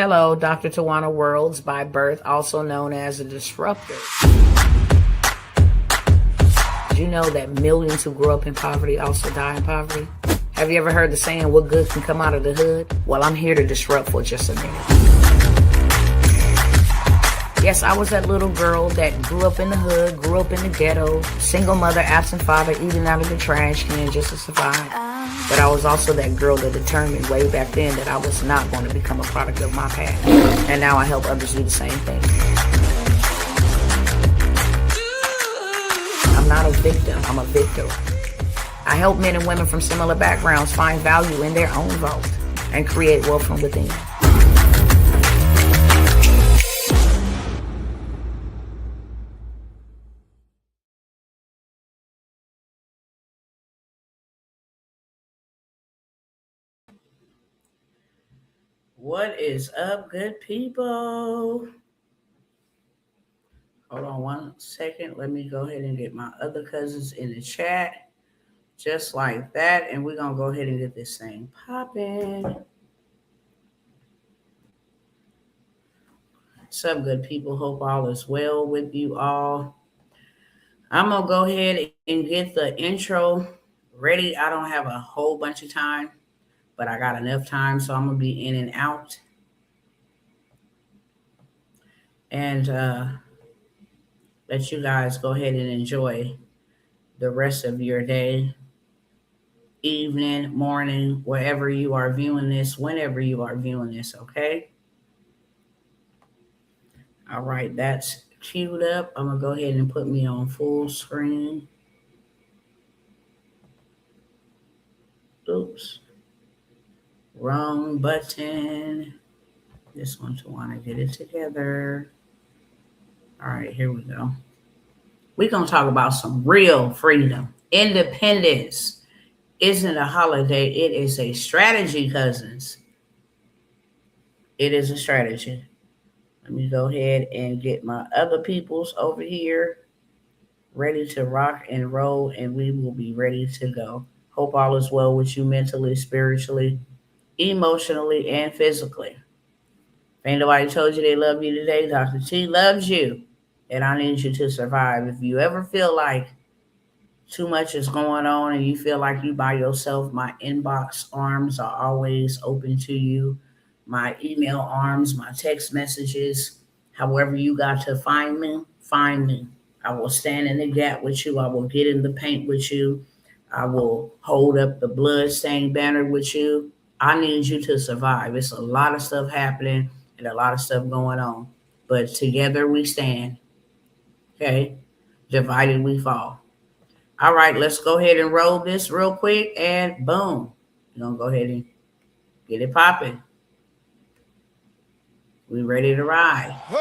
Hello, Dr. Tawanna Worlds by birth, also known as a disruptor. Did you know that millions who grew up in poverty also die in poverty? Have you ever heard the saying, what good can come out of the hood? Well, I'm here to disrupt for just a minute. Yes, I was that little girl that grew up in the hood, grew up in the ghetto, single mother, absent father, eating out of the trash can just to survive. But I was also that girl that determined way back then that I was not going to become a product of my past. And now I help others do the same thing. I'm not a victim, I'm a victor. I help men and women from similar backgrounds find value in their own vote and create wealth from within. What is up, good people? Hold on one second. Let me go ahead and get my other cousins in the chat. Just like that. And we're going to go ahead and get this thing popping. What's up, good people? Hope all is well with you all. I'm going to go ahead and get the intro ready. I don't have a whole bunch of time, but I got enough time, so I'm going to be in and out. And let you guys go ahead and enjoy the rest of your day, evening, morning, wherever you are viewing this, whenever you are viewing this, okay? All right, that's queued up. I'm going to go ahead and put me on full screen. Oops. Wrong button. This one to want to get it together. All right, here we go. We're going to talk about some real freedom. Independence isn't a holiday. It is a strategy, cousins. It is a strategy. Let me go ahead and get my other peoples over here ready to rock and roll, and we will be ready to go. Hope all is well with you mentally, spiritually, emotionally, and physically. If ain't nobody told you they love you today, Dr. T loves you, and I need you to survive. If you ever feel like too much is going on and you feel like you by yourself, my inbox arms are always open to you. My email arms, my text messages, however you got to find me, find me. I will stand in the gap with you. I will get in the paint with you. I will hold up the blood-stained banner with you. I need you to survive. It's a lot of stuff happening and a lot of stuff going on. But together we stand. Okay? Divided we fall. All right, let's go ahead and roll this real quick, and boom. We're going to go ahead and get it popping. We ready to ride. Oh,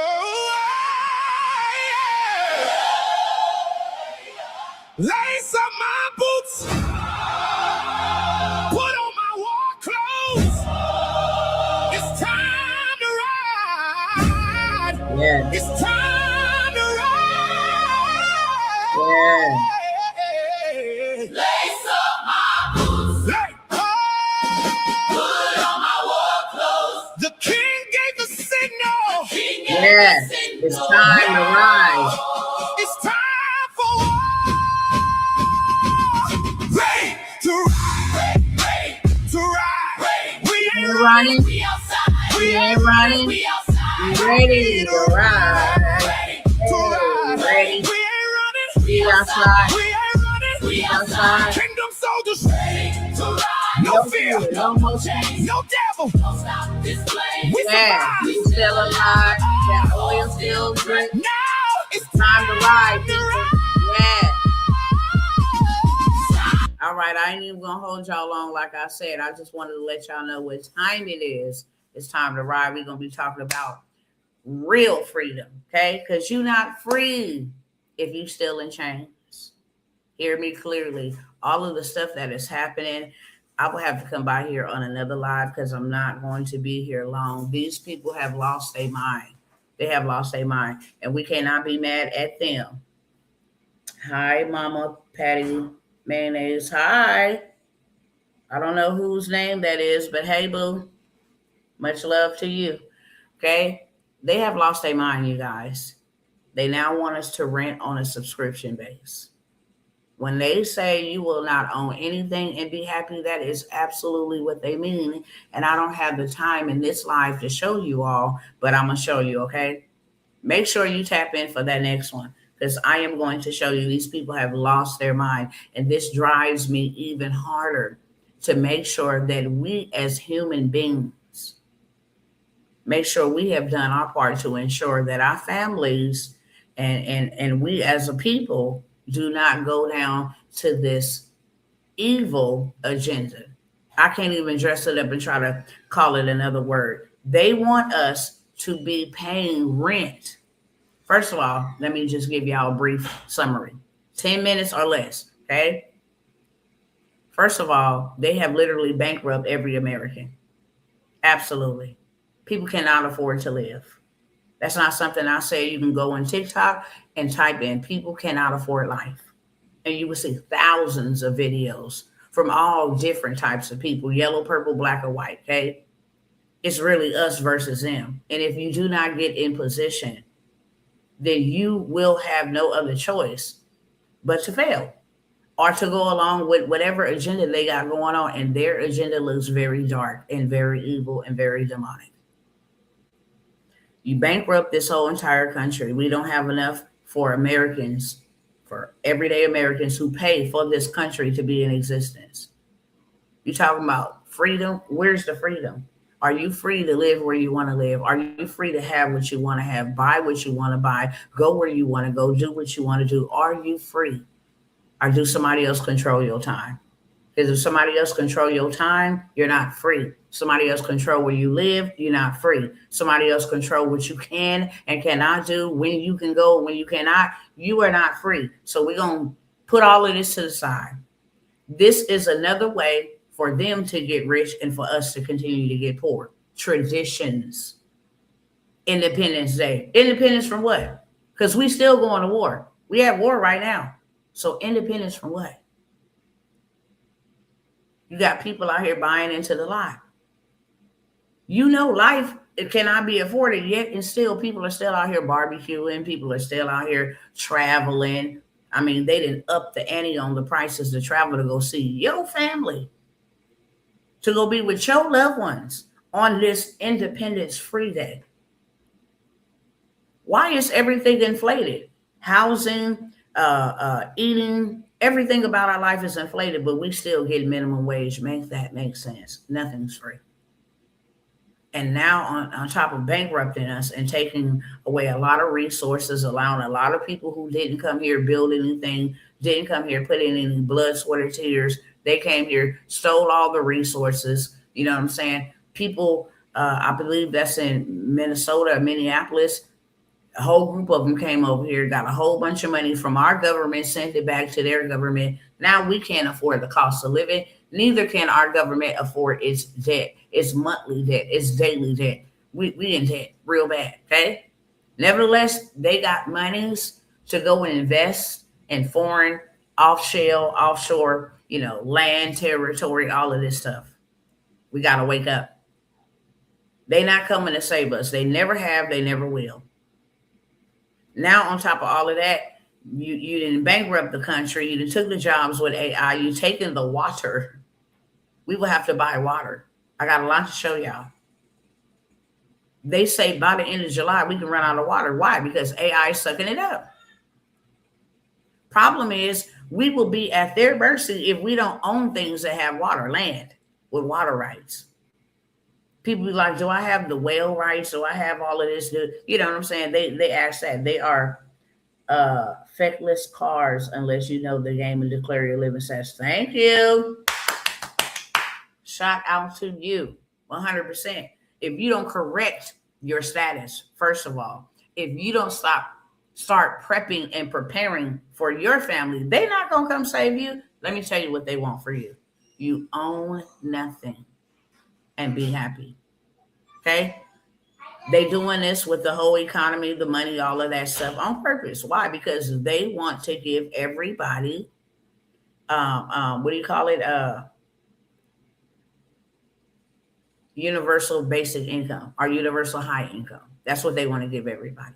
yeah. Lace up my boots. Put on my war clothes. It's time to ride. Yeah. It's time to ride. Yeah. Lace up my boots. Put on my war clothes. The king gave the signal. Yes, it's time to ride. It's time for war. Ready to ride. Ready to ride. We ain't running. We outside. We ain't running. We outside. We ready to ride. Ready to ride. Ready. We ain't running. We outside. We ain't running. We outside. Kingdom soldiers. Ready to ride. No fear. No motion. No devil. Don't stop this flame. We survive. We still alive. That oil still drip. Now it's time to ride, people. Yeah. All right, I ain't even gonna hold y'all long. Like I said, I just wanted to let y'all know what time it is. It's time to ride. We're gonna be talking about real freedom, okay? Because you're not free if you still in chains. Hear me clearly. All of the stuff that is happening, I will have to come by here on another live because I'm not going to be here long. These people have lost their mind. They have lost their mind, and we cannot be mad at them. Hi, Mama Patty Mayonnaise. Hi. I don't know whose name that is, but hey, boo. Much love to you. Okay? They have lost their mind, you guys. They now want us to rent on a subscription base. When they say you will not own anything and be happy, that is absolutely what they mean. And I don't have the time in this live to show you all, but I'm going to show you, okay? Make sure you tap in for that next one because I am going to show you these people have lost their mind. And this drives me even harder to make sure that we as human beings make sure we have done our part to ensure that our families and we as a people do not go down to this evil agenda. I can't even dress it up and try to call it another word. They want us to be paying rent. First of all, let me just give y'all a brief summary 10 minutes or less. Okay. First of all, they have literally bankrupted every American. Absolutely. People cannot afford to live. That's not something I say. You can go on TikTok and type in people cannot afford life. And you will see thousands of videos from all different types of people, yellow, purple, black, or white. Okay. It's really us versus them. And if you do not get in position, then you will have no other choice but to fail or to go along with whatever agenda they got going on. And their agenda looks very dark and very evil and very demonic. You bankrupt this whole entire country. We don't have enough for Americans, for everyday Americans who pay for this country to be in existence. You talking about freedom? Where's the freedom? Are you free to live where you want to live? Are you free to have what you want to have, buy what you want to buy, go where you want to go, do what you want to do? Are you free? Or do somebody else control your time? Because if somebody else control your time, you're not free. Somebody else control where you live, you're not free. Somebody else control what you can and cannot do, when you can go, when you cannot, you are not free. So we're going to put all of this to the side. This is another way for them to get rich and for us to continue to get poor. Traditions. Independence Day. Independence from what? Because we still going to war. We have war right now. So independence from what? You got people out here buying into the lie. You know, life, it cannot be afforded yet, and still people are still out here barbecuing. People are still out here traveling. I mean, they didn't up the ante on the prices to travel to go see your family, to go be with your loved ones on this Independence Free Day. Why is everything inflated? Housing, eating, everything about our life is inflated, but we still get minimum wage. Make that make sense? Nothing's free. And now on top of bankrupting us and taking away a lot of resources, allowing a lot of people who didn't come here build anything, didn't come here put in any blood, sweat, or tears. They came here, stole all the resources. You know what I'm saying? People, I believe that's in Minnesota or Minneapolis. A whole group of them came over here, got a whole bunch of money from our government, sent it back to their government. Now we can't afford the cost of living. Neither can our government afford its debt, its monthly debt, its daily debt. We in debt real bad, okay? Nevertheless, they got monies to go and invest in foreign, offshore, land, territory, all of this stuff. We got to wake up. They not coming to save us. They never have. They never will. Now, on top of all of that, you didn't bankrupt the country. You didn't took the jobs with AI. You taken the water. We will have to buy water. I got a lot to show y'all. They say by the end of July, we can run out of water. Why? Because AI is sucking it up. Problem is, we will be at their mercy if we don't own things that have water, land with water rights. People be like, do I have the whale rights? Do I have all of this? You know what I'm saying? They ask that. They are feckless cars unless you know the game and declare your living says, thank you. Shout out to you 100%. If you don't correct your status, first of all, if you don't start prepping and preparing for your family, they're not going to come save you. Let me tell you what they want for you. You own nothing and be happy. Okay? They doing this with the whole economy, the money, all of that stuff on purpose. Why? Because they want to give everybody, what do you call it? universal basic income or universal high income. That's what they want to give everybody.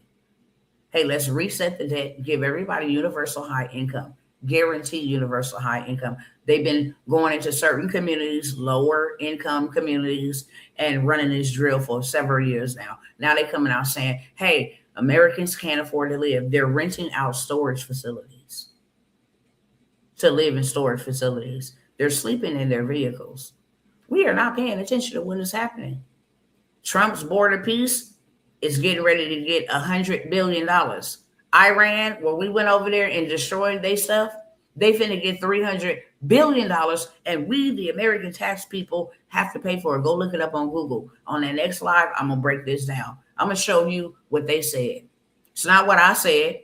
Hey, let's reset the debt, give everybody universal high income, guarantee universal high income. They've been going into certain communities, lower income communities, and running this drill for several years now. Now they're coming out saying, hey, Americans can't afford to live. They're renting out storage facilities to live in storage facilities. They're sleeping in their vehicles. We are not paying attention to what is happening. Trump's border peace is getting ready to get $100 billion. Iran, where we went over there and destroyed their stuff, they finna get $300 billion. And we, the American tax people, have to pay for it. Go look it up on Google. On the next live, I'm going to break this down. I'm going to show you what they said. It's not what I said.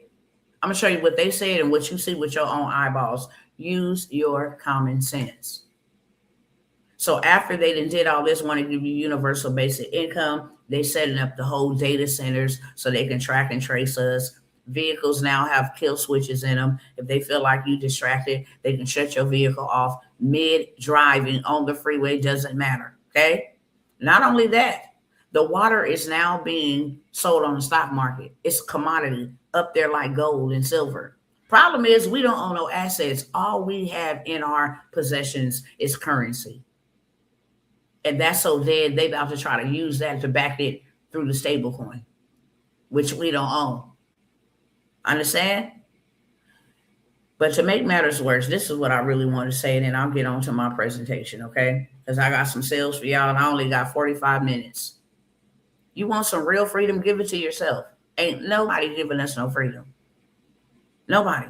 I'm going to show you what they said and what you see with your own eyeballs. Use your common sense. So after they did all this, want to give you universal basic income, they setting up the whole data centers so they can track and trace us. Vehicles now have kill switches in them. If they feel like you distracted, they can shut your vehicle off mid-driving on the freeway. Doesn't matter, okay? Not only that, the water is now being sold on the stock market. It's a commodity up there like gold and silver. Problem is we don't own no assets. All we have in our possessions is currency. And that's so dead, they about to try to use that to back it through the stable coin, which we don't own. Understand? But to make matters worse, this is what I really want to say, and then I'll get on to my presentation, okay? Because I got some sales for y'all, and I only got 45 minutes. You want some real freedom? Give it to yourself. Ain't nobody giving us no freedom. Nobody.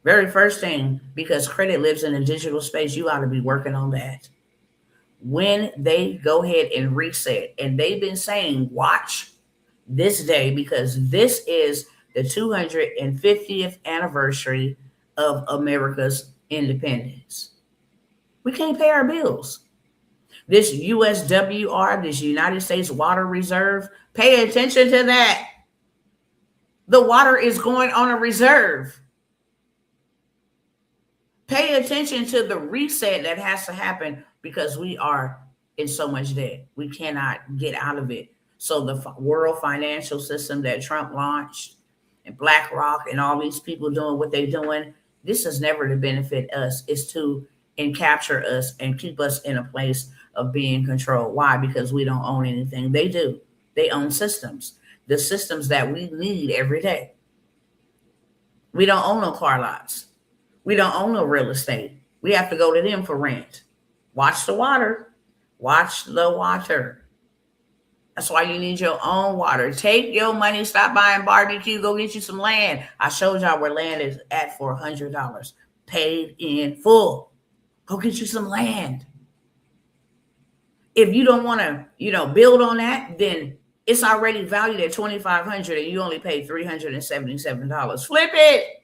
Very first thing, because credit lives in a digital space, you ought to be working on that. When they go ahead and reset, and they've been saying, watch this day, because this is the 250th anniversary of America's independence. We can't pay our bills. This USWR, this United States Water Reserve, pay attention to that. The water is going on a reserve. Pay attention to the reset that has to happen because we are in so much debt. We cannot get out of it. So the world financial system that Trump launched, and BlackRock and all these people doing what they're doing, this is never to benefit us. It's to capture us and keep us in a place of being controlled. Why? Because we don't own anything. They do. They own systems. The systems that we need every day. We don't own no car lots. We don't own no real estate. We have to go to them for rent. Watch the water. Watch the water. That's why you need your own water. Take your money, stop buying barbecue, go get you some land. I showed y'all where land is at for $100. Paid in full. Go get you some land. If you don't want to, build on that, then it's already valued at $2,500 and you only paid $377. Flip it.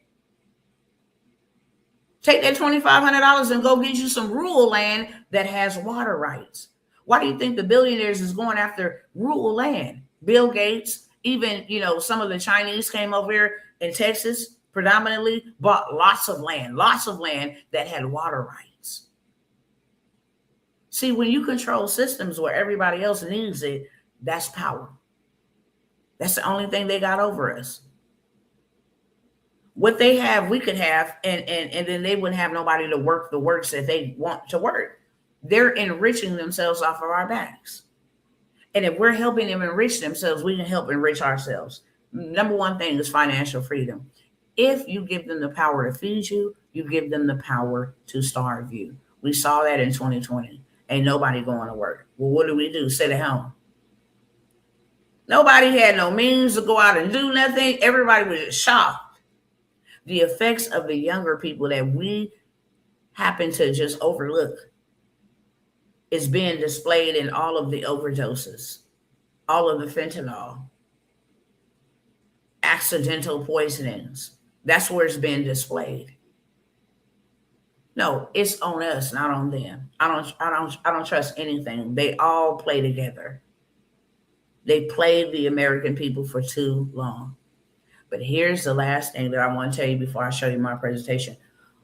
Take that $2,500 and go get you some rural land that has water rights. Why do you think the billionaires is going after rural land? Bill Gates, even, some of the Chinese came over here in Texas, predominantly bought lots of land that had water rights. See, when you control systems where everybody else needs it, that's power. That's the only thing they got over us. What they have, we could have, and then they wouldn't have nobody to work the works that they want to work. They're enriching themselves off of our backs. And if we're helping them enrich themselves, we can help enrich ourselves. Number one thing is financial freedom. If you give them the power to feed you, you give them the power to starve you. We saw that in 2020. Ain't nobody going to work. Well, what do? Sit at home. Nobody had no means to go out and do nothing. Everybody was just shocked. The effects of the younger people that we happen to just overlook is being displayed in all of the overdoses, all of the fentanyl, accidental poisonings. That's where it's being displayed. No, it's on us, not on them. I don't trust anything. They all play together. They played the American people for too long. But here's the last thing that I want to tell you before I show you my presentation.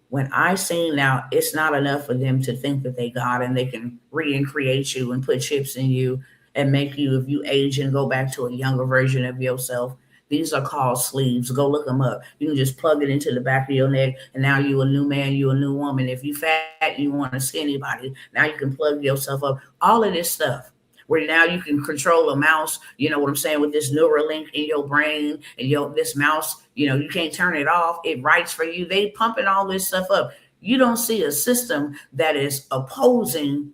When I seen now, it's not enough for them to think that they God and they can recreate you and put chips in you and make you, if you age and go back to a younger version of yourself. These are called sleeves. Go look them up. You can just plug it into the back of your neck, and now you a new man, you a new woman. If you fat, you want a skinny body. Now you can plug yourself up. All of this stuff where now you can control a mouse, you know what I'm saying, with this Neuralink in your brain and your this mouse, you can't turn it off. It writes for you. They pumping all this stuff up. You don't see a system that is opposing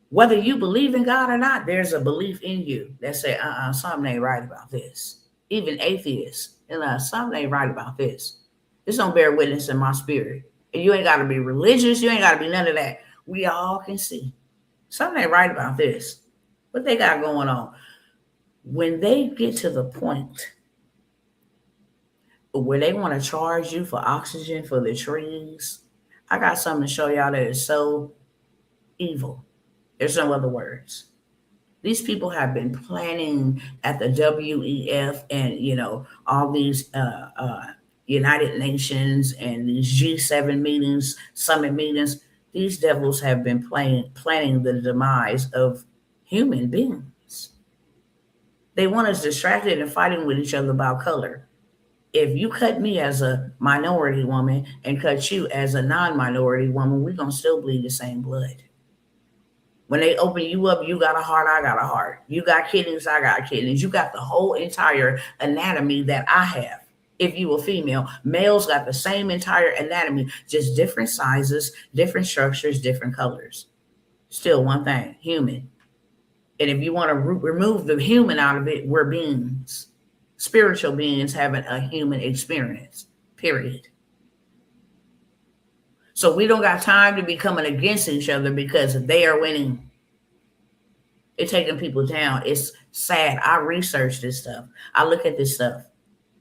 whether you believe in God or not. There's a belief in you that say, something ain't right about this. Even atheists, something ain't right about this. This don't bear witness in my spirit. And you ain't got to be religious. You ain't got to be none of that. We all can see something ain't right about this. What they got going on? When they get to the point where they want to charge you for oxygen for the trees, I got something to show y'all that is so evil. There's no other words. These people have been planning at the WEF and all these United Nations and these G7 meetings, summit meetings. These devils have been planning the demise of human beings. They want us distracted and fighting with each other about color. If you cut me as a minority woman and cut you as a non-minority woman, we're going to still bleed the same blood. When they open you up, you got a heart, I got a heart. You got kidneys, I got kidneys. You got the whole entire anatomy that I have. If you a female, males got the same entire anatomy, just different sizes, different structures, different colors. Still one thing, human. And if you want to remove the human out of it, we're beings. Spiritual beings having a human experience, period. So we don't got time to be coming against each other because they are winning. It's taking people down. It's sad. I research this stuff. I look at this stuff.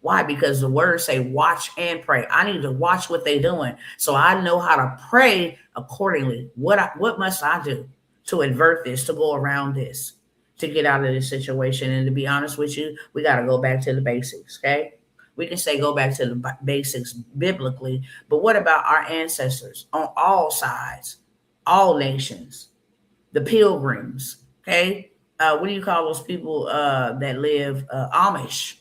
Why? Because the words say watch and pray. I need to watch what they're doing so I know how to pray accordingly. What must I do to avert this, to go around this, to get out of this situation? And to be honest with you, we got to go back to the basics, okay? We can say go back to the basics biblically, but what about our ancestors on all sides, all nations, the pilgrims, okay? What do you call those people that live Amish?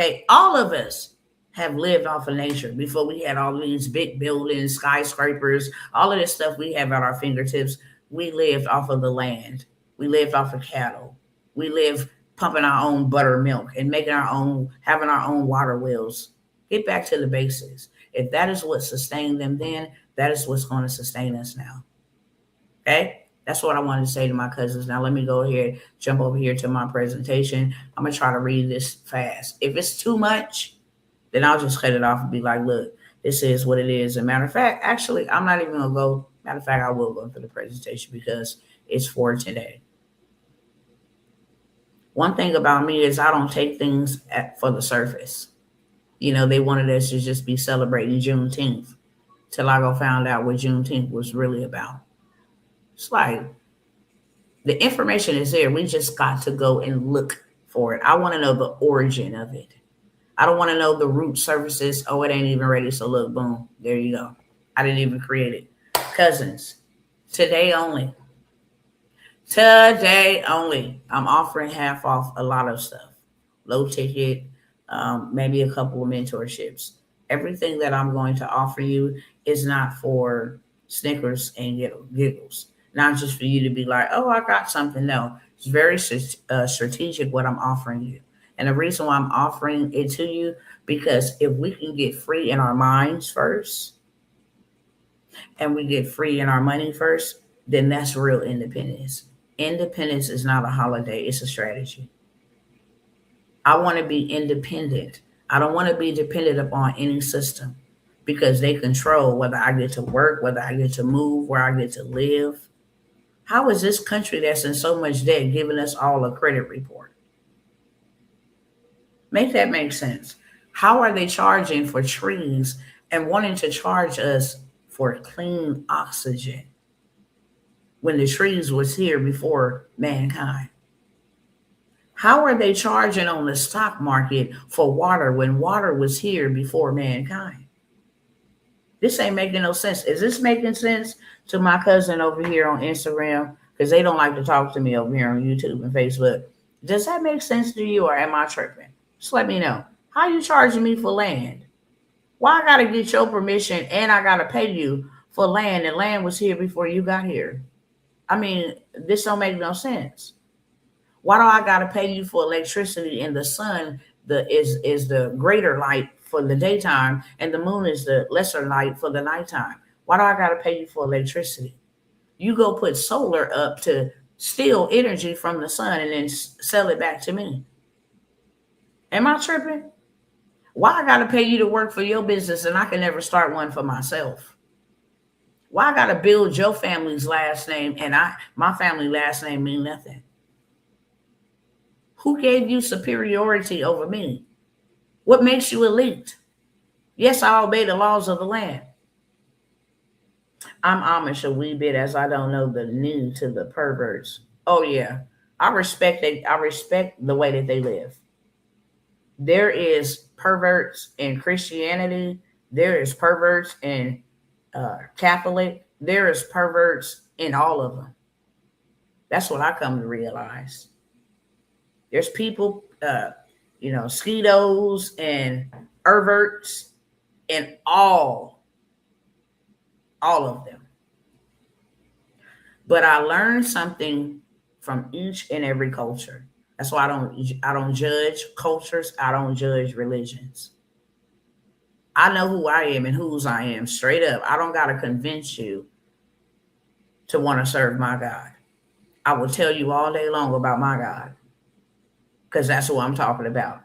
Okay, all of us have lived off of nature before we had all these big buildings, skyscrapers, all of this stuff we have at our fingertips. We lived off of the land. We lived off of cattle. We lived pumping our own buttermilk and making our own, having our own water wells. Get back to the basics. If that is what sustained them then, that is what's going to sustain us now. Okay? That's what I wanted to say to my cousins. Now let me go ahead, jump over here to my presentation. I'm going to try to read this fast. If it's too much, then I'll just cut it off and be like, look, this is what it is. As a matter of fact, actually, I'm not even going to go. Matter of fact, I will go through the presentation because it's for today. One thing about me is I don't take things for the surface. They wanted us to just be celebrating Juneteenth till I go found out what Juneteenth was really about. It's like the information is there. We just got to go and look for it. I want to know the origin of it. I don't want to know the root services. Oh, it ain't even ready. So look, boom, there you go. I didn't even create it. Cousins, today only. Today only. I'm offering half off a lot of stuff. Low ticket, maybe a couple of mentorships. Everything that I'm going to offer you is not for snickers and giggles. Not just for you to be like, oh, I got something. No, it's very strategic what I'm offering you. And the reason why I'm offering it to you, because if we can get free in our minds first and we get free in our money first, then that's real independence. Independence is not a holiday. It's a strategy. I want to be independent. I don't want to be dependent upon any system because they control whether I get to work, whether I get to move, where I get to live. How is this country that's in so much debt giving us all a credit report? Make that make sense. How are they charging for trees and wanting to charge us for clean oxygen when the trees was here before mankind? How are they charging on the stock market for water when water was here before mankind? This ain't making no sense. Is this making sense to my cousin over here on Instagram? Because they don't like to talk to me over here on YouTube and Facebook. Does that make sense to you, or am I tripping? Just let me know. How you charging me for land? Why I gotta get your permission and I gotta pay you for land, and land was here before you got here? I mean, this don't make no sense. Why do I gotta pay you for electricity and the sun is the greater light for the daytime and the moon is the lesser light for the nighttime? Why do I gotta pay you for electricity? You go put solar up to steal energy from the sun and then sell it back to me. Am I tripping? Why I gotta pay you to work for your business and I can never start one for myself? Why I gotta build your family's last name and my family last name mean nothing? Who gave you superiority over me? What makes you elite? Yes, I obey the laws of the land. I'm Amish a wee bit as I don't know the need to the perverts. Oh yeah. I respect the way that they live. There is perverts in Christianity. There is perverts in Catholic. There is perverts in all of them. That's what I come to realize. There's people, skeetos and perverts in all of them. But I learned something from each and every culture. That's why I don't judge cultures. I don't judge religions. I know who I am and whose I am straight up. I don't gotta convince you to want to serve my God. I will tell you all day long about my God because that's what I'm talking about.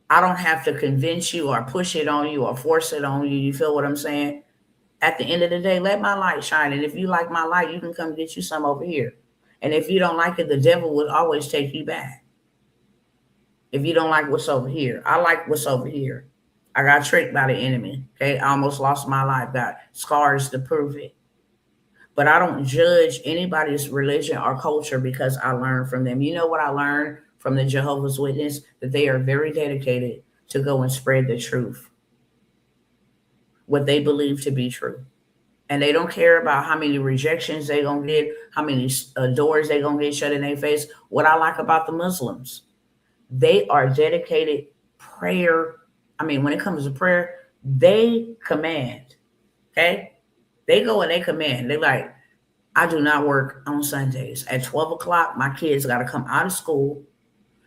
I don't have to convince you or push it on you or force it on you. You feel what I'm saying? At the end of the day, let my light shine. And if you like my light, you can come get you some over here. And if you don't like it, the devil will always take you back. If you don't like what's over here, I like what's over here. I got tricked by the enemy. Okay. I almost lost my life, got scars to prove it. But I don't judge anybody's religion or culture because I learned from them. You know what I learned from the Jehovah's Witness? That they are very dedicated to go and spread the truth, what they believe to be true. And they don't care about how many rejections they gonna get, how many doors they gonna get shut in their face. What I like about the Muslims, they are dedicated prayer. I mean, when it comes to prayer, they command. Okay, they go and they command. They like, I do not work on Sundays. At 12 o'clock, my kids got to come out of school.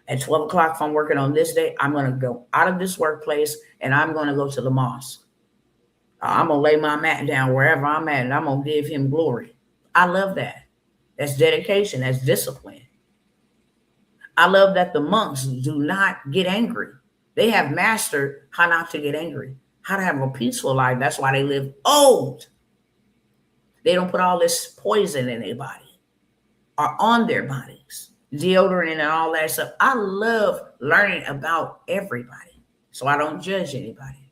At 12 o'clock, if I'm working on this day, I'm going to go out of this workplace and I'm going to go to the mosque. I'm going to lay my mat down wherever I'm at and I'm going to give him glory. I love that. That's dedication. That's discipline. I love that the monks do not get angry. They have mastered how not to get angry, how to have a peaceful life. That's why they live old. They don't put all this poison in their body or on their bodies, deodorant and all that stuff. I love learning about everybody, so I don't judge anybody.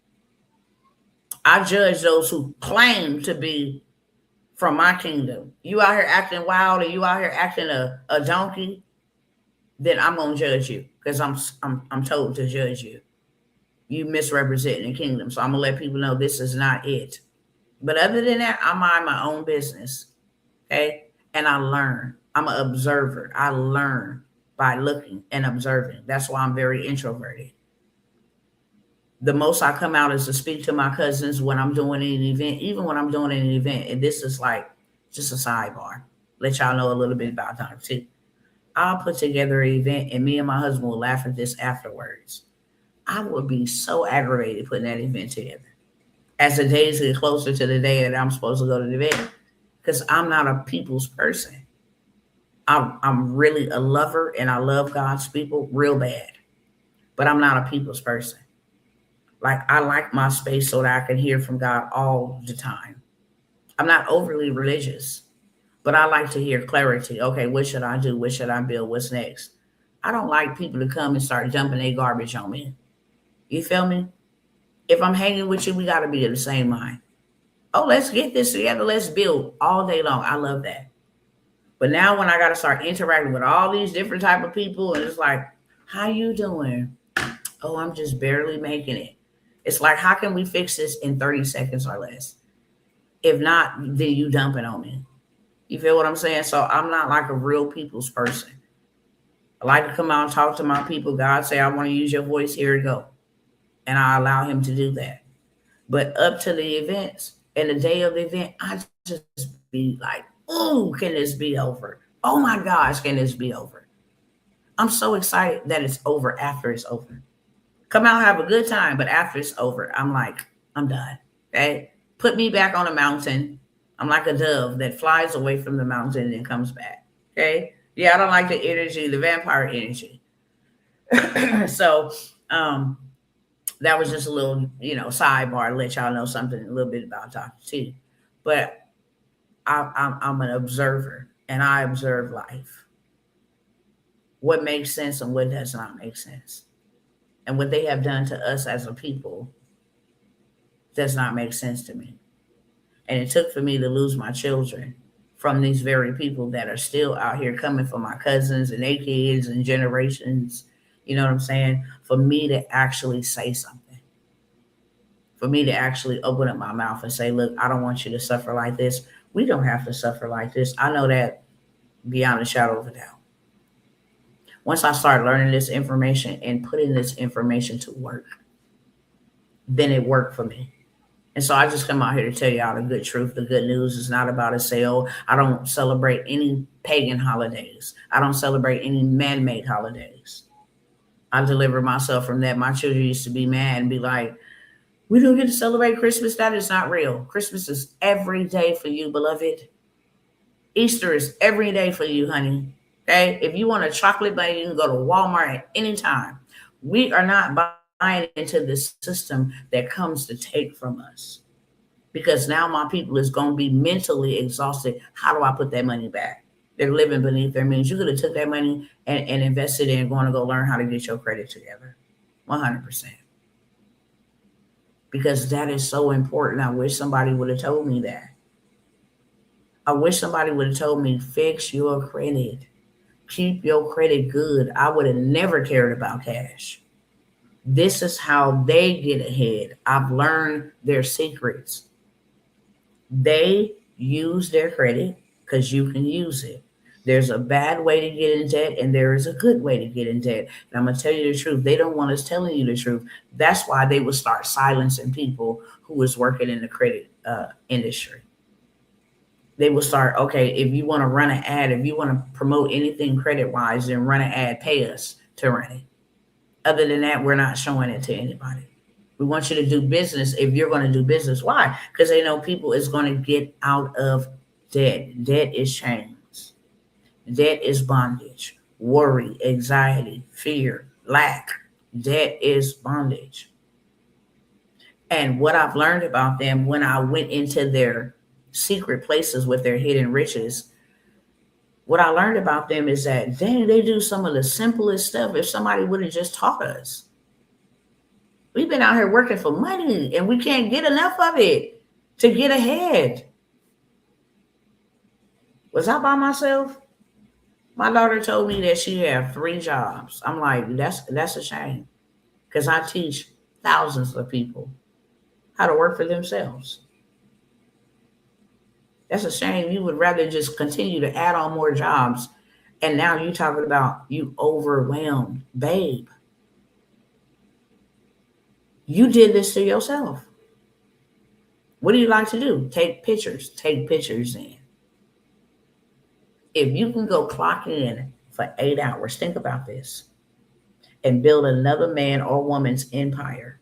I judge those who claim to be from my kingdom. You out here acting wild and you out here acting a donkey, then I'm gonna judge you because I'm told to judge you. You misrepresenting the kingdom, so I'm gonna let people know this is not it. But other than that, I mind my own business. Okay. And I learn. I'm an observer. I learn by looking and observing. That's why I'm very introverted. The most I come out is to speak to my cousins when I'm doing an event, even when I'm doing an event. And this is like just a sidebar. Let y'all know a little bit about Dr. T. I'll put together an event and me and my husband will laugh at this afterwards. I would be so aggravated putting that event together as the days get closer to the day that I'm supposed to go to the event, because I'm not a people's person. I'm really a lover and I love God's people real bad, but I'm not a people's person. Like, I like my space so that I can hear from God all the time. I'm not overly religious, but I like to hear clarity. Okay, what should I do? What should I build? What's next? I don't like people to come and start dumping their garbage on me. You feel me? If I'm hanging with you, we got to be of the same mind. Oh, let's get this together. Let's build all day long. I love that. But now when I got to start interacting with all these different type of people, and it's like, how you doing? Oh, I'm just barely making it. It's like, how can we fix this in 30 seconds or less? If not, then you dump it on me. You feel what I'm saying? So I'm not like a real people's person. I like to come out and talk to my people. God say, I want to use your voice. Here we go. And I allow him to do that. But up to the events and the day of the event, I just be like, ooh, can this be over? Oh my gosh, can this be over? I'm so excited that it's over after it's over. Come out, have a good time, but after it's over, I'm like, I'm done. Okay? Put me back on a mountain. I'm like a dove that flies away from the mountain and then comes back. Okay? Yeah, I don't like the energy, the vampire energy. So um that was just a little, sidebar to let y'all know something a little bit about Dr. T. But I'm an observer and I observe life. What makes sense and what does not make sense. And what they have done to us as a people does not make sense to me. And it took for me to lose my children from these very people that are still out here coming for my cousins and their kids and generations. You know what I'm saying? For me to actually say something, for me to actually open up my mouth and say, look, I don't want you to suffer like this. We don't have to suffer like this. I know that beyond a shadow of a doubt. Once I start learning this information and putting this information to work, then it worked for me. And so I just come out here to tell y'all the good truth. The good news is not about a sale. I don't celebrate any pagan holidays. I don't celebrate any man-made holidays. I deliver myself from that. My children used to be mad and be like, we don't get to celebrate Christmas. That is not real. Christmas is every day for you, beloved. Easter is every day for you, honey. Okay? If you want a chocolate bunny, you can go to Walmart at any time. We are not buying into this system that comes to take from us. Because now my people is going to be mentally exhausted. How do I put that money back? They're living beneath their means. You could have took that money and invested in going to go learn how to get your credit together. 100%. Because that is so important. I wish somebody would have told me that. I wish somebody would have told me, fix your credit. Keep your credit good. I would have never cared about cash. This is how they get ahead. I've learned their secrets. They use their credit because you can use it. There's a bad way to get in debt and there is a good way to get in debt. And I'm going to tell you the truth. They don't want us telling you the truth. That's why they would start silencing people who was working in the credit industry. They will start, okay, if you want to run an ad, if you want to promote anything credit wise, then run an ad, pay us to run it. Other than that, we're not showing it to anybody. We want you to do business if you're going to do business. Why? Because they know people is going to get out of debt. Debt is chains. Debt is bondage, worry, anxiety, fear, lack. Debt is bondage. And what I've learned about them when I went into their secret places with their hidden riches, what I learned about them is that dang, they do some of the simplest stuff. If somebody would have just taught us, we've been out here working for money and we can't get enough of it to get ahead. Was I by myself? My daughter told me that she had 3 jobs. I'm like, that's a shame because I teach thousands of people how to work for themselves. That's a shame. You would rather just continue to add on more jobs. And now you talking about you overwhelmed. Babe, you did this to yourself. What do you like to do? Take pictures. Take pictures in. If you can go clock in for 8 hours, think about this, and build another man or woman's empire.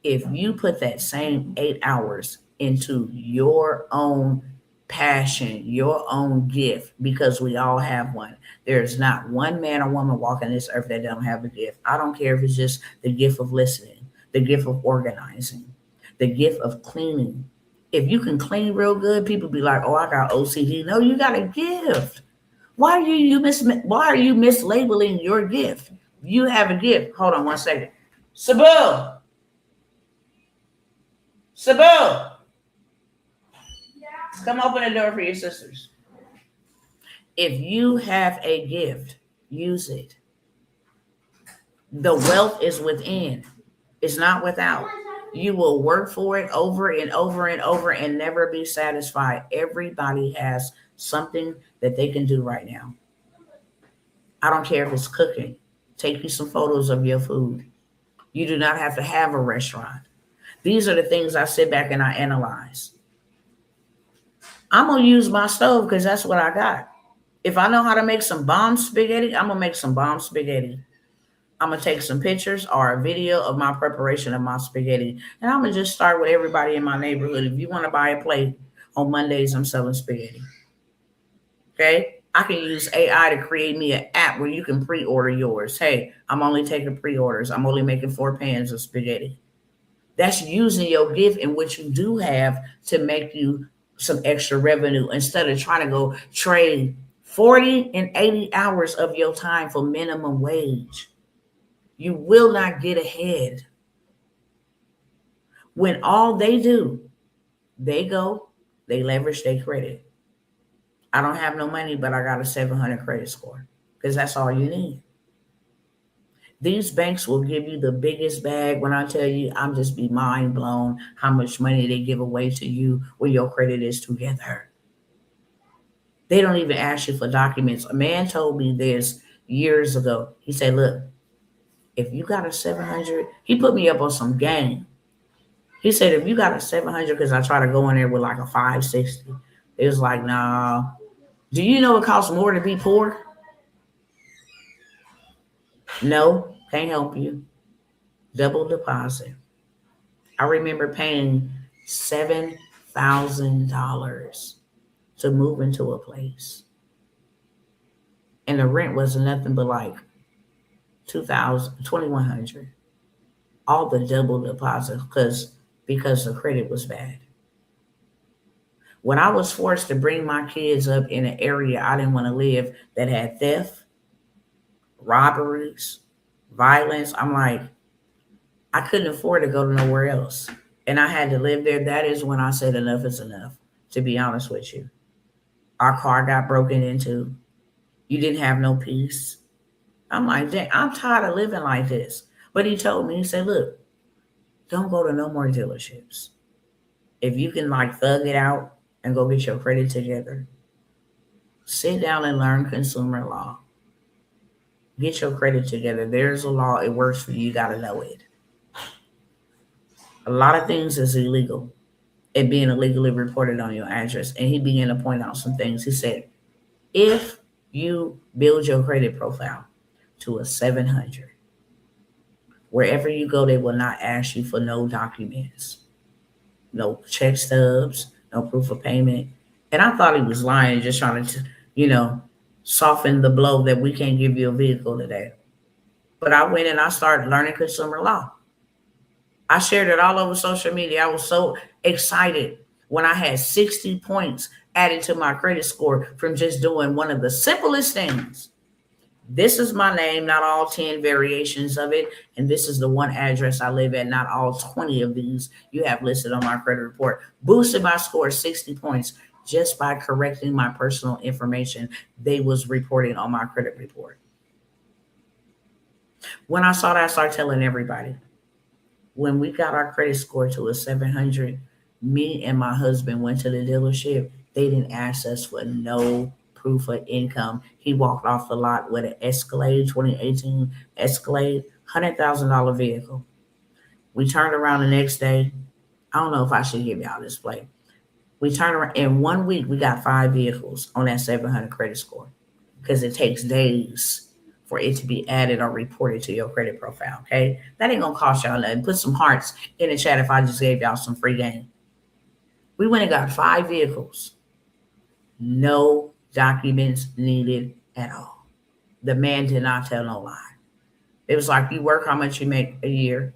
If you put that same 8 hours into your own passion, your own gift, because we all have one. There's not one man or woman walking this earth that don't have a gift. I don't care if it's just the gift of listening, the gift of organizing, the gift of cleaning. If you can clean real good, people be like, "Oh, I got OCD." No, you got a gift. Why are you mislabeling your gift? You have a gift. Hold on 1 second. Sabu, Sabu, come open the door for your sisters. If you have a gift, use it. The wealth is within. It's not without. You will work for it over and over and over and never be satisfied. Everybody has something that they can do right now. I don't care if it's cooking. Take you some photos of your food. You do not have to have a restaurant. These are the things I sit back and I analyze. I'm going to use my stove because that's what I got. If I know how to make some bomb spaghetti, I'm going to make some bomb spaghetti. I'm going to take some pictures or a video of my preparation of my spaghetti. And I'm going to just start with everybody in my neighborhood. If you want to buy a plate, on Mondays, I'm selling spaghetti. Okay? I can use AI to create me an app where you can pre-order yours. Hey, I'm only taking pre-orders. I'm only making 4 pans of spaghetti. That's using your gift and what you do have to make you some extra revenue instead of trying to go trade 40 and 80 hours of your time for minimum wage. You will not get ahead. When all they do, they go, they leverage their credit. I don't have no money, but I got a 700 credit score because that's all you need. These banks will give you the biggest bag. When I tell you, I'm just be mind blown how much money they give away to you when your credit is together. They don't even ask you for documents. A man told me this years ago. He said, look, if you got a 700, he put me up on some game. He said, if you got a 700, because I try to go in there with like a 560. It was like, nah. Do you know it costs more to be poor? No, can't help you. Double deposit. I remember paying $7,000 to move into a place. And the rent was nothing but like 2,000, 2,100. All the double deposit because the credit was bad. When I was forced to bring my kids up in an area I didn't want to live that had theft, robberies, violence, I'm like, I couldn't afford to go to nowhere else. And I had to live there. That is when I said enough is enough, to be honest with you. Our car got broken into. You didn't have no peace. I'm like, dang, I'm tired of living like this. But he told me, he said, look, don't go to no more dealerships. If you can like thug it out and go get your credit together, sit down and learn consumer law. Get your credit together. There's a law. It works for you. You got to know it. A lot of things is illegal. It being illegally reported on your address. And he began to point out some things. He said, if you build your credit profile to a 700, wherever you go, they will not ask you for no documents, no check stubs, no proof of payment. And I thought he was lying, just trying to, soften the blow that we can't give you a vehicle today. But I went and I started learning consumer law. I shared it all over social media. I was so excited when I had 60 points added to my credit score from just doing one of the simplest things. This is my name, not all 10 variations of it. And this is the one address I live at, not all 20 of these you have listed on my credit report. Boosted my score 60 points just by correcting my personal information they was reporting on my credit report. When I saw that, I started telling everybody. When we got our credit score to a 700, me and my husband went to the dealership. They didn't ask us for no proof of income. He walked off the lot with an Escalade, 2018 Escalade, $100,000 vehicle. We turned around the next day. I don't know if I should give y'all this play. We turned around in 1 week. We got 5 vehicles on that 700 credit score because it takes days for it to be added or reported to your credit profile. Okay, that ain't gonna cost y'all nothing. Put some hearts in the chat if I just gave y'all some free game. We went and got 5 vehicles. No documents needed at all. The man did not tell no lie. It was like, you work how much you make a year.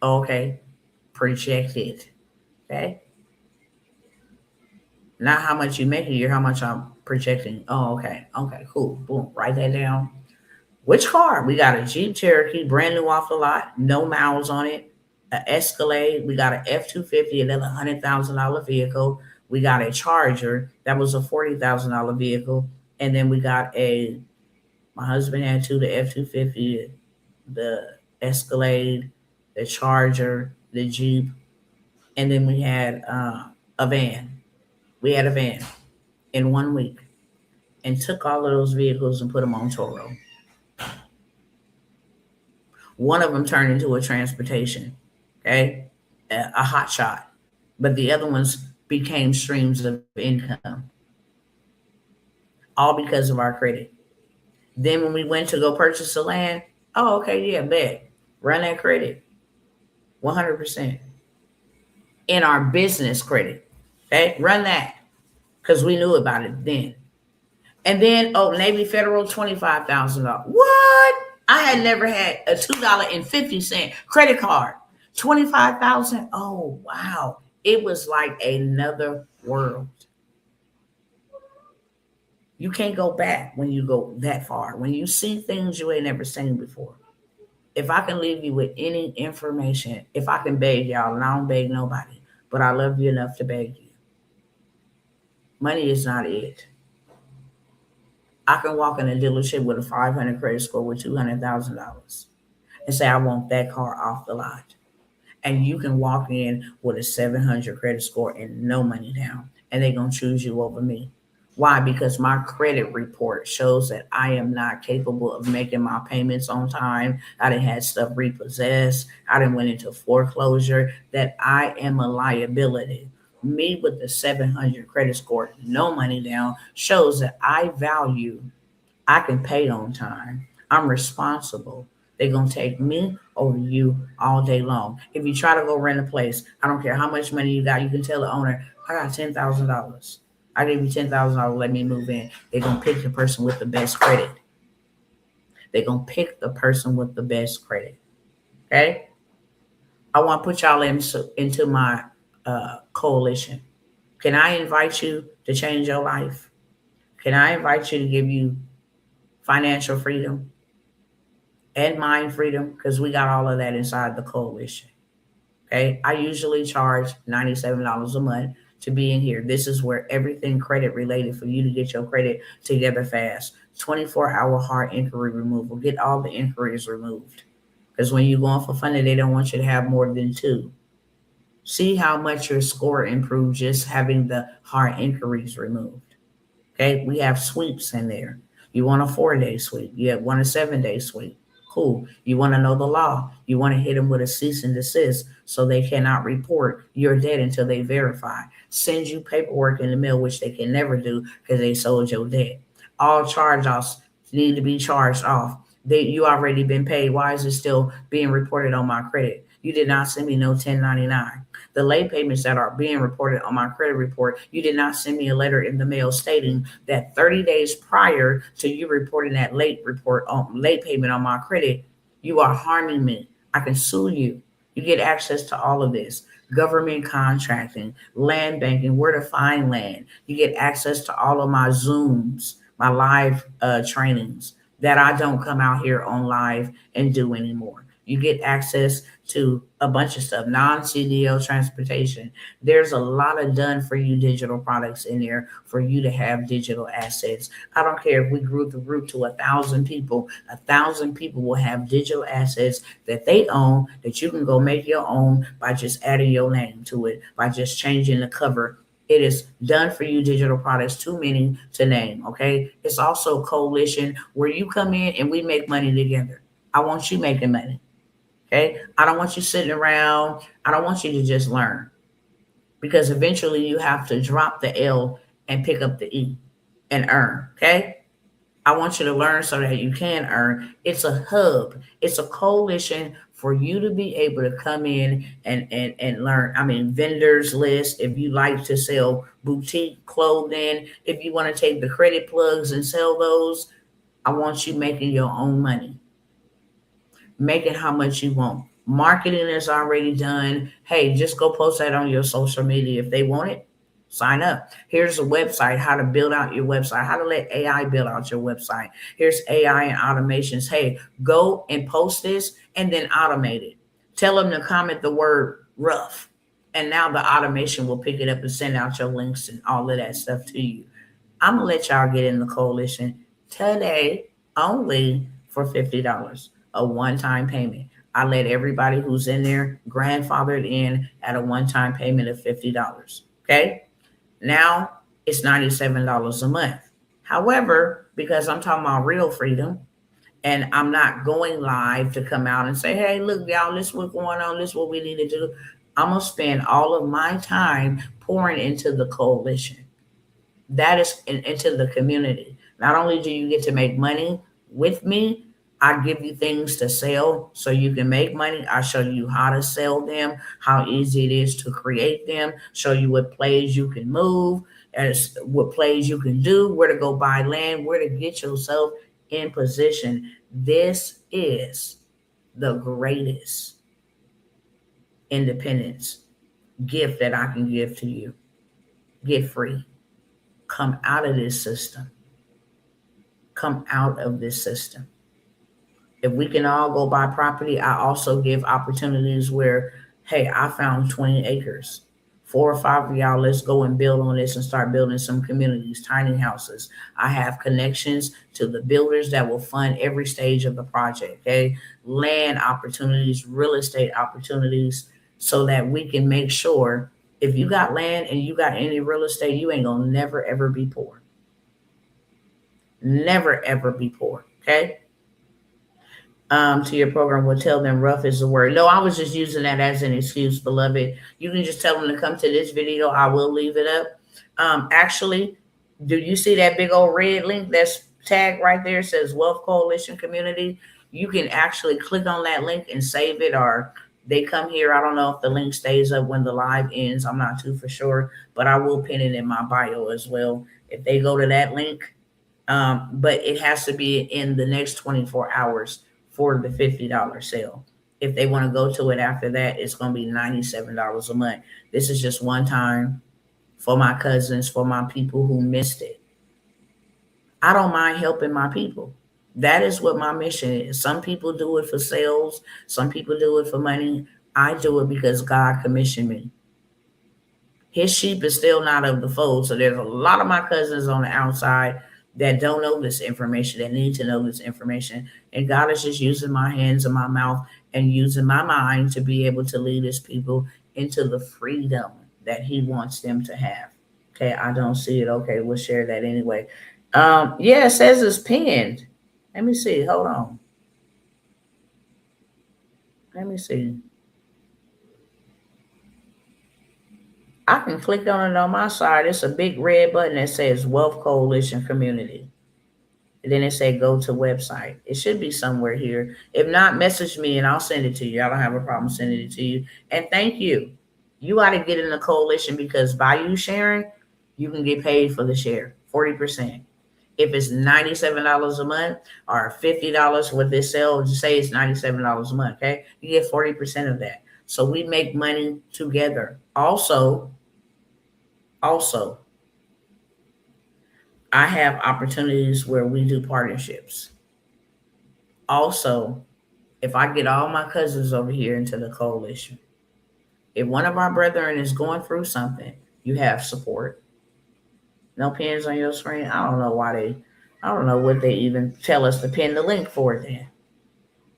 Okay, projected. Okay, not how much you make a year, how much I'm projecting. Oh, okay, cool. Boom, write that down. Which car? We got a Jeep Cherokee, brand new off the lot, no miles on it. An Escalade. We got an F-250, another $100,000 vehicle. We got a Charger. That was a $40,000 vehicle. And then we got my husband had 2, the F-250, the Escalade, the Charger, the Jeep, and then we had a van. We had a van in 1 week and took all of those vehicles and put them on Toro. One of them turned into a transportation, okay, a hot shot, but the other ones became streams of income, all because of our credit. Then when we went to go purchase the land, oh, okay, yeah, bet. Run that credit 100% in our business credit. Okay, run that because we knew about it then. And then, oh, Navy Federal, $25,000. What? I had never had a $2.50 credit card. 25,000. Oh, wow. It was like another world. You can't go back when you go that far. When you see things you ain't never seen before. If I can leave you with any information, if I can beg y'all, and I don't beg nobody, but I love you enough to beg you. Money is not it. I can walk in a dealership with a 500 credit score with $200,000 and say, I want that car off the lot. And you can walk in with a 700 credit score and no money down, and they're going to choose you over me. Why? Because my credit report shows that I am not capable of making my payments on time. I done had stuff repossessed. I done went into foreclosure, that I am a liability. Me with the 700 credit score, no money down, shows that I value, I can pay on time. I'm responsible. They're going to take me over you all day long. If you try to go rent a place, I don't care how much money you got, you can tell the owner, I got $10,000. I give you $10,000, let me move in. They're going to pick the person with the best credit. They're going to pick the person with the best credit. Okay? I want to put y'all into my coalition. Can I invite you to change your life? Can I invite you to give you financial freedom and mind freedom? Because we got all of that inside the coalition. Okay? I usually charge $97 a month to be in here. This is where everything credit related for you to get your credit together fast. 24-hour hard inquiry removal. Get all the inquiries removed. Because when you're going for funding, they don't want you to have more than two. See how much your score improved just having the hard inquiries removed. Okay, we have sweeps in there. You want a 4-day sweep. You want a 7-day sweep. Cool. You want to know the law. You want to hit them with a cease and desist so they cannot report your debt until they verify. Send you paperwork in the mail, which they can never do because they sold your debt. All charge-offs need to be charged off. You already been paid. Why is it still being reported on my credit? You did not send me no 1099. The late payments that are being reported on my credit report, you did not send me a letter in the mail stating that 30 days prior to you reporting that late payment on my credit, you are harming me. I can sue you. You get access to all of this. Government contracting, land banking, where to find land. You get access to all of my Zooms, my live trainings that I don't come out here on live and do anymore. You get access to a bunch of stuff, non-CDL transportation. There's a lot of done for you digital products in there for you to have digital assets. I don't care if we grew the group to 1,000 people. 1,000 people will have digital assets that they own that you can go make your own by just adding your name to it, by just changing the cover. It is done for you digital products, too many to name, okay? It's also a coalition where you come in and we make money together. I want you making money. Okay. I don't want you sitting around. I don't want you to just learn because eventually you have to drop the L and pick up the E and earn. Okay. I want you to learn so that you can earn. It's a hub. It's a coalition for you to be able to come in and learn. I mean, vendors list. If you like to sell boutique clothing, if you want to take the credit plugs and sell those, I want you making your own money. Make it how much you want. Marketing is already done. Hey, just go post that on your social media. If they want it, sign up. Here's a website, how to build out your website, how to let AI build out your website. Here's AI and automations. Hey, go and post this and then automate it. Tell them to comment the word rough. And now the automation will pick it up and send out your links and all of that stuff to you. I'm going to let y'all get in the coalition today only for $50. A one-time payment. I let everybody who's in there grandfathered in at a one-time payment of $50. Okay. Now it's $97 a month. However, because I'm talking about real freedom, and I'm not going live to come out and say, hey, look, y'all, this is what's going on, this is what we need to do. I'm going to spend all of my time pouring into the coalition. That is into the community. Not only do you get to make money with me, I give you things to sell so you can make money. I show you how to sell them, how easy it is to create them, show you what plays you can move, as what plays you can do, where to go buy land, where to get yourself in position. This is the greatest independence gift that I can give to you. Get free. Come out of this system. Come out of this system. If we can all go buy property, I also give opportunities where, hey, I found 20 acres. 4 or 5 of y'all, let's go and build on this and start building some communities, tiny houses. I have connections to the builders that will fund every stage of the project, okay? Land opportunities, real estate opportunities, so that we can make sure if you got land and you got any real estate, you ain't gonna never ever be poor. Never ever be poor, okay? To your program will tell them rough is the word. No, I was just using that as an excuse, beloved. You can just tell them to come to this video. I will leave it up. Actually, do you see that big old red link that's tagged right there? It says Wealth Coalition Community. You can actually click on that link and save it, or they come here. I don't know if the link stays up when the live ends. I'm not too for sure, but I will pin it in my bio as well. If they go to that link, but it has to be in the next 24 hours for the $50 sale. If they want to go to it after that, it's going to be $97 a month. This is just one time for my cousins, for my people who missed it. I don't mind helping my people. That is what my mission is. Some people do it for sales, some people do it for money. I do it because God commissioned me. His sheep is still not of the fold. So there's a lot of my cousins on the outside that don't know this information, that need to know this information. And God is just using my hands and my mouth and using my mind to be able to lead his people into the freedom that he wants them to have. Okay, I don't see it. Okay, we'll share that anyway. Yeah, it says it's pinned. Let me see. Hold on. Let me see. I can click on it on my side. It's a big red button that says Wealth Coalition Community. And then it say go to website. It should be somewhere here. If not, message me and I'll send it to you. I don't have a problem sending it to you. And thank you. You got to get in the coalition because by you sharing, you can get paid for the share, 40%. If it's $97 a month or $50 what they sell, just say it's $97 a month, okay? You get 40% of that. So we make money together. Also, I have opportunities where we do partnerships. Also, if I get all my cousins over here into the coalition, if one of our brethren is going through something, you have support. No pins on your screen. I don't know what they even tell us to pin the link for then.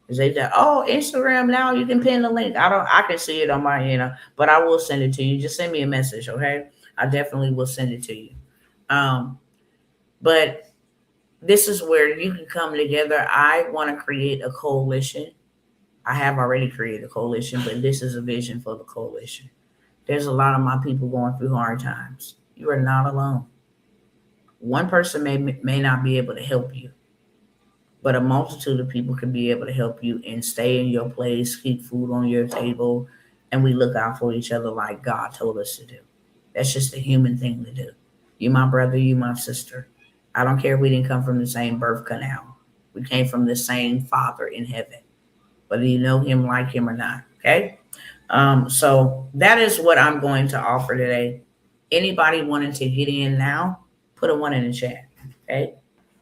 Is they say, oh, Instagram now you can pin the link. I can see it on my end, but I will send it to you. Just send me a message, okay? I definitely will send it to you. But this is where you can come together. I want to create a coalition. I have already created a coalition, but this is a vision for the coalition. There's a lot of my people going through hard times. You are not alone. One person may not be able to help you, but a multitude of people can be able to help you and stay in your place, keep food on your table, and we look out for each other like God told us to do. That's just a human thing to do. You my brother, you my sister. I don't care if we didn't come from the same birth canal. We came from the same Father in heaven, whether you know him, like him or not. Okay? So that is what I'm going to offer today. Anybody wanting to get in now, put a 1 in the chat. Okay?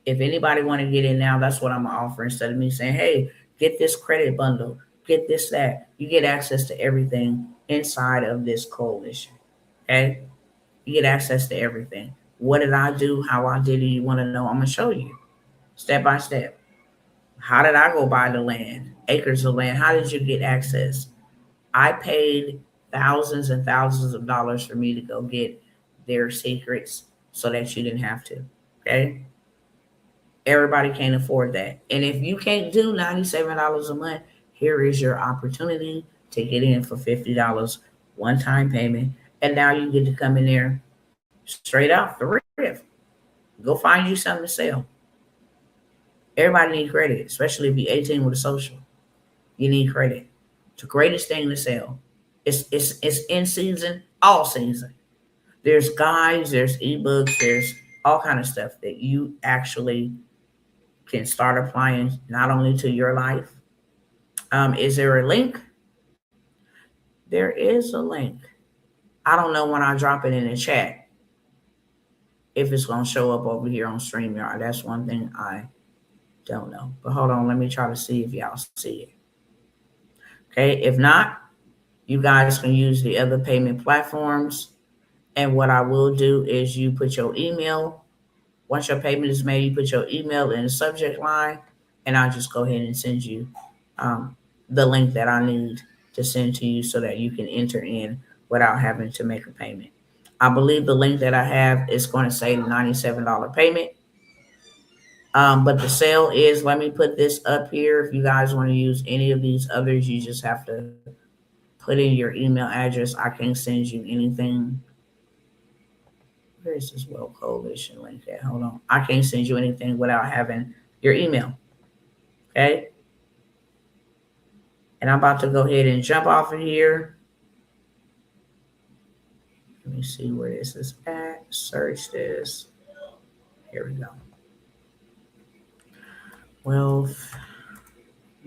If anybody want to get in now, that's what I'm gonna offer. Instead of me saying, hey, get this credit bundle, get this, that. You get access to everything inside of this coalition. Okay? You get access to everything. What did I do? How I did it? You want to know? I'm gonna show you step by step How did I go buy the land? Acres of land. How did you get access? I paid thousands and thousands of dollars for me to go get their secrets so that you didn't have to. Okay? Everybody can't afford that. And if you can't do $97 a month, here is your opportunity to get in for $50 one time payment. And now you get to come in there straight off the rip. Go find you something to sell. Everybody needs credit, especially if you're 18 with a social. You need credit. It's the greatest thing to sell. It's in season, all season. There's guides, there's ebooks, there's all kind of stuff that you actually can start applying not only to your life. Is there a link? There is a link. I don't know when I drop it in the chat if it's gonna show up over here on StreamYard. That's one thing I don't know. But hold on, let me try to see if y'all see it. Okay, if not, you guys can use the other payment platforms. And what I will do is you put your email. Once your payment is made, you put your email in the subject line, and I'll just go ahead and send you um, the link that I need to send to you so that you can enter in without having to make a payment. I believe the link that I have is going to say the $97 payment. But the sale is, let me put this up here. If you guys want to use any of these others, you just have to put in your email address. I can't send you anything. Where's this Well Coalition link at? Hold on. I can't send you anything without having your email. Okay? And I'm about to go ahead and jump off of here. Let me see where this is at. Search this. Here we go. Wealth.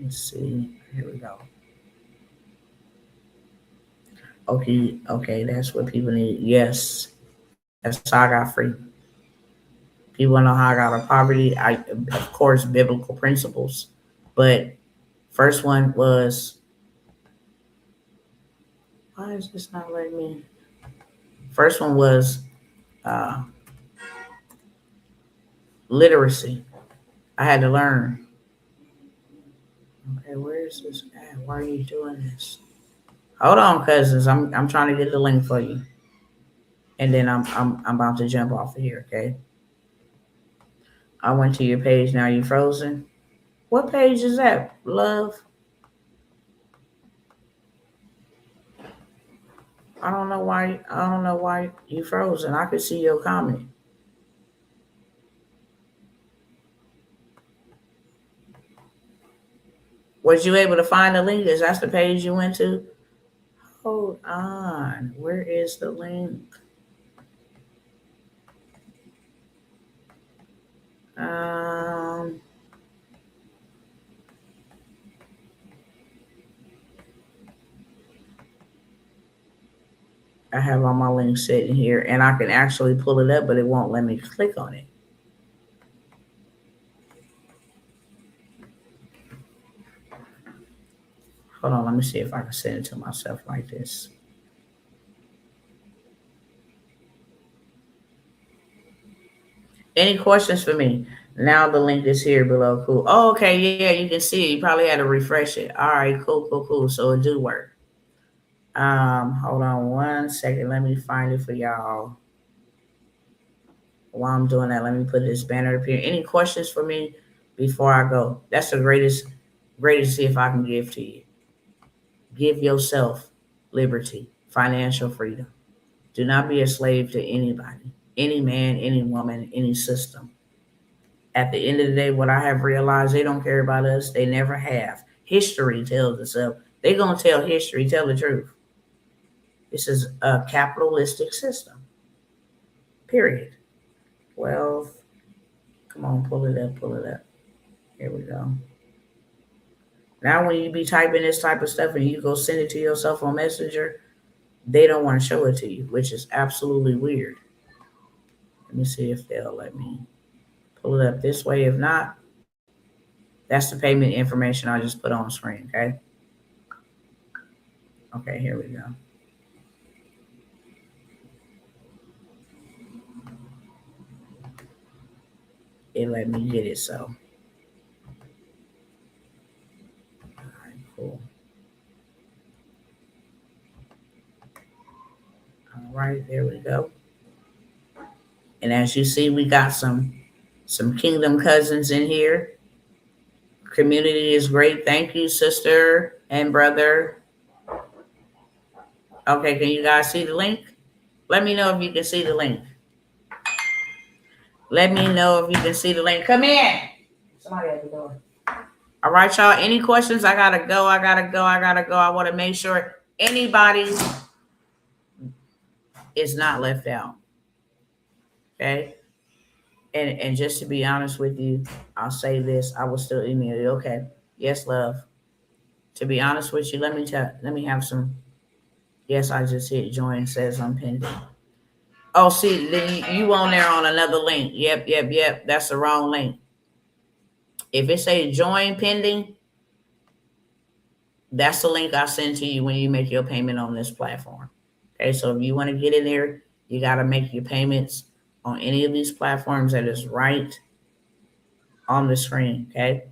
Let's see. Here we go. Okay, that's what people need. Yes. That's how I got free. People know how I got out of poverty. Of course, biblical principles. But first one was, why is this not letting me? First one was uh, literacy. I had to learn. Okay, where is this at? Why are you doing this? Hold on, cousins. I'm trying to get the link for you, and then I'm about to jump off of here. Okay. I went to your page. Now you frozen. What page is that, love? I don't know why. I don't know why you frozen. I could see your comment. Was you able to find the link? Is that the page you went to? Hold on. Where is the link? Um, I have all my links sitting here, and I can actually pull it up, but it won't let me click on it. Hold on, let me see if I can send it to myself like this. Any questions for me? Now the link is here below. Cool. Oh, okay, yeah, you can see it. You probably had to refresh it. All right, cool. So it do work. Hold on one second. Let me find it for y'all. While I'm doing that, let me put this banner up here. Any questions for me before I go? That's the greatest see if I can give to you. Give yourself liberty, financial freedom. Do not be a slave to anybody, any man, any woman, any system. At the end of the day, what I have realized, they don't care about us. They never have. History tells itself. They're going to tell history, tell the truth. This is a capitalistic system. Period. Wealth. Come on, pull it up. Here we go. Now, when you be typing this type of stuff and you go send it to yourself on Messenger, they don't want to show it to you, which is absolutely weird. Let me see if they'll let me pull it up this way. If not, that's the payment information I just put on screen, okay? Okay, here we go. It let me get it, so. right, there we go. And as you see, we got some Kingdom cousins in here. Community is great. Thank you, sister and brother. Okay, can you guys see the link? Let me know if you can see the link. Let me know if you can see the link. Come in. Somebody at the door. All right, y'all. Any questions? I gotta go. I want to make sure anybody is not left out. Okay. And just to be honest with you, I'll say this. I will still email you. Okay. Yes, love. To be honest with you, let me have some. Yes, I just hit join. Says I'm pending. Oh, see, then you on there on another link. Yep. That's the wrong link. If it say join pending, that's the link I send to you when you make your payment on this platform. Okay, so if you want to get in there, you got to make your payments on any of these platforms that is right on the screen. Okay,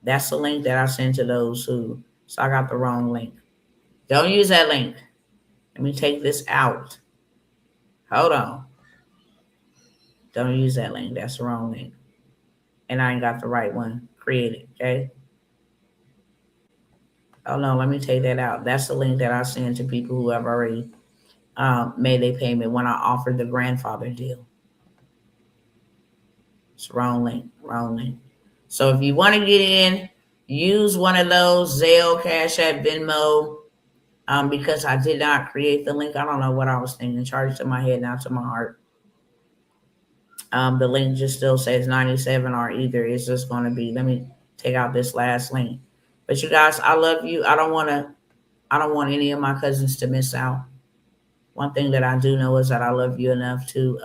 that's the link that I send to those who. So I got the wrong link. Don't use that link. Let me take this out. Hold on. Don't use that link. That's the wrong link. And I ain't got the right one created. Okay. Oh no, let me take that out. That's the link that I send to people who have already made a payment when I offered the grandfather deal. It's wrong link. So if you want to get in, use one of those Zelle, Cash App, Venmo. Because I did not create the link. I don't know what I was thinking. Charge to my head, not to my heart. The link just still says 97, or either it's just going to be. Let me take out this last link. But you guys, I love you. I don't want any of my cousins to miss out. One thing that I do know is that I love you enough to.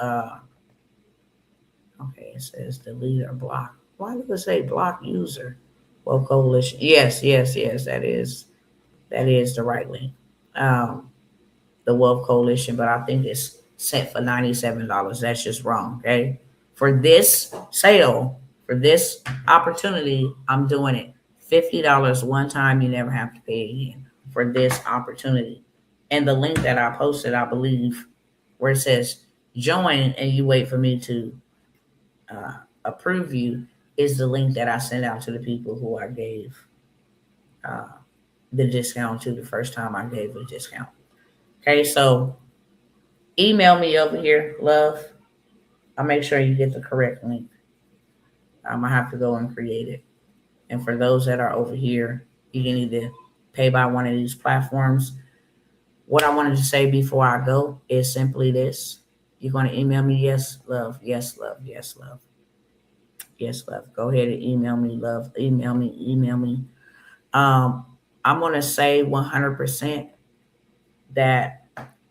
Okay, it says delete or block. Why does it say block user? Well, coalition. Yes. That is the right link. The Wealth Coalition, but I think it's set for $97. That's just wrong. Okay. For this sale, for this opportunity, I'm doing it $50 one time. You never have to pay again for this opportunity. And the link that I posted, I believe, where it says join and you wait for me to approve you, is the link that I sent out to the people who I gave the discount to the first time I gave a discount. Okay, so email me over here, love. I'll make sure you get the correct link. I have to go and create it. And for those that are over here, you can either pay by one of these platforms. What I wanted to say before I go is simply this. You're going to email me, yes, love, yes, love, yes, love. Yes, love. Go ahead and email me, love. Email me. I'm going to say 100% that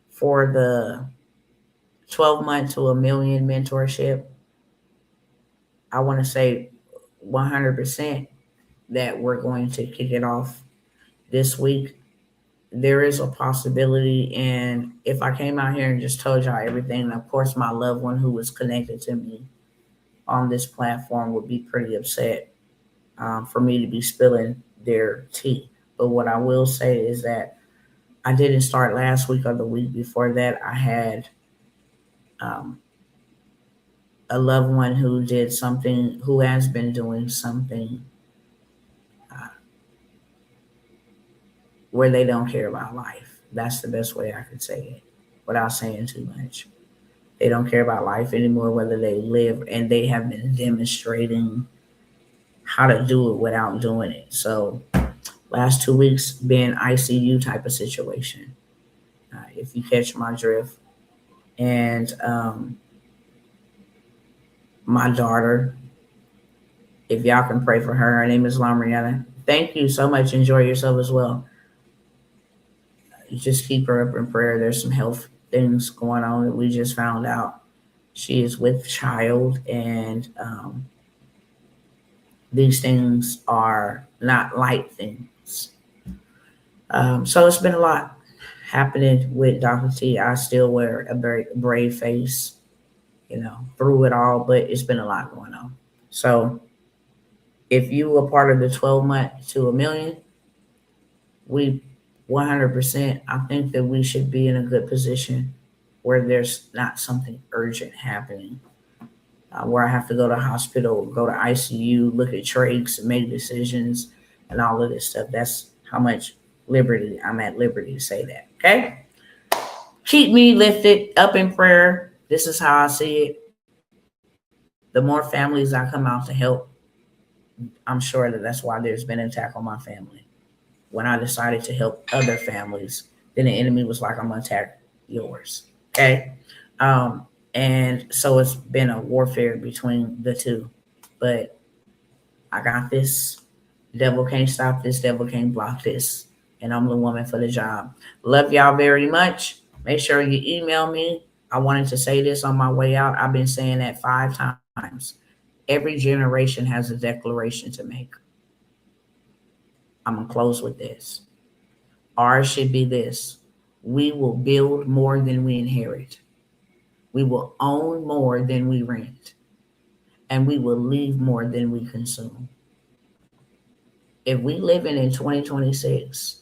for the 12-month to $1 million mentorship, I want to say 100% that we're going to kick it off this week. There is a possibility, and if I came out here and just told y'all everything, of course my loved one who was connected to me on this platform would be pretty upset for me to be spilling their tea. But what I will say is that I didn't start last week or the week before that. I had a loved one who did something, who has been doing something where they don't care about life. That's the best way I could say it without saying too much. They don't care about life anymore, whether they live, and they have been demonstrating how to do it without doing it. So last 2 weeks been ICU type of situation, if you catch my drift. And my daughter, if y'all can pray for her, her name is Lamriana. Thank you so much. Enjoy yourself as well. Just keep her up in prayer. There's some health things going on that we just found out. She is with child, and these things are not light things. So it's been a lot happening with Dr. T. I still wear a very brave face, through it all, but it's been a lot going on. So if you were part of the 12-month to $1 million, we 100%, I think that we should be in a good position where there's not something urgent happening, where I have to go to the hospital, go to ICU, look at trachs and make decisions and all of this stuff. That's how much liberty I'm at liberty to say that. Okay? Keep me lifted up in prayer. This is how I see it. The more families I come out to help, I'm sure that's why there's been an attack on my family. When I decided to help other families, then the enemy was like, I'm going to attack yours. Okay? Um, and so it's been a warfare between the two. But I got this. Devil can't stop this. Devil can't block this. And I'm the woman for the job. Love y'all very much. Make sure you email me. I wanted to say this on my way out. I've been saying that 5 times. Every generation has a declaration to make. I'm going to close with this. Ours should be this: we will build more than we inherit, we will own more than we rent, and we will leave more than we consume. If we live in 2026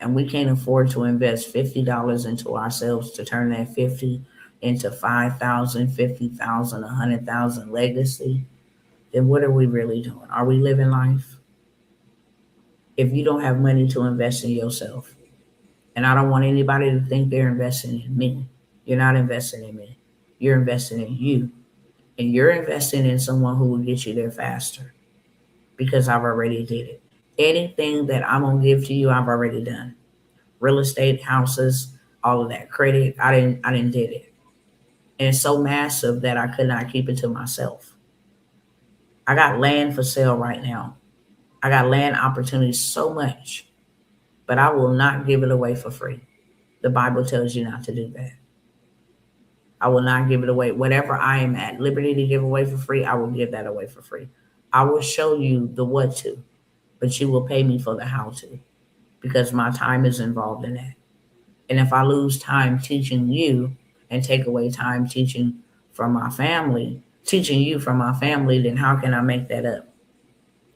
and we can't afford to invest $50 into ourselves to turn that 50 into 5,000, 50,000, 100,000 legacy, then what are we really doing? Are we living life? If you don't have money to invest in yourself, and I don't want anybody to think they're investing in me, you're not investing in me. You're investing in you. And you're investing in someone who will get you there faster, because I've already did it. Anything that I'm going to give to you, I've already done. Real estate, houses, all of that. Credit, I didn't did it. And it's so massive that I could not keep it to myself. I got land for sale right now. I got land opportunities so much, but I will not give it away for free. The Bible tells you not to do that. I will not give it away. Whatever I am at liberty to give away for free, I will give that away for free. I will show you the what to, but you will pay me for the how to, because my time is involved in that. And if I lose time teaching you and take away time teaching from my family, teaching you from my family, then how can I make that up?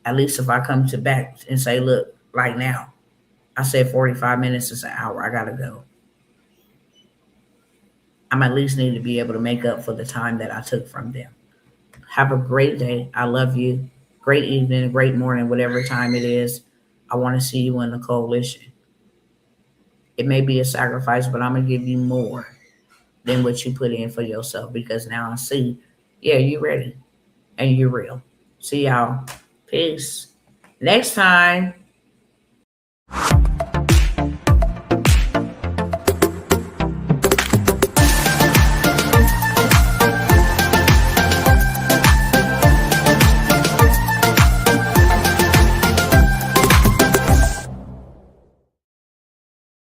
At least if I come to back and say, look, right now, I said 45 minutes is an hour. I got to go. I'm at least need to be able to make up for the time that I took from them. Have a great day. I love you. Great evening, great morning, whatever time it is. I want to see you in the coalition. It may be a sacrifice, but I'm going to give you more than what you put in for yourself, because now I see, yeah, you're ready and you're real. See y'all. Peace. Next time.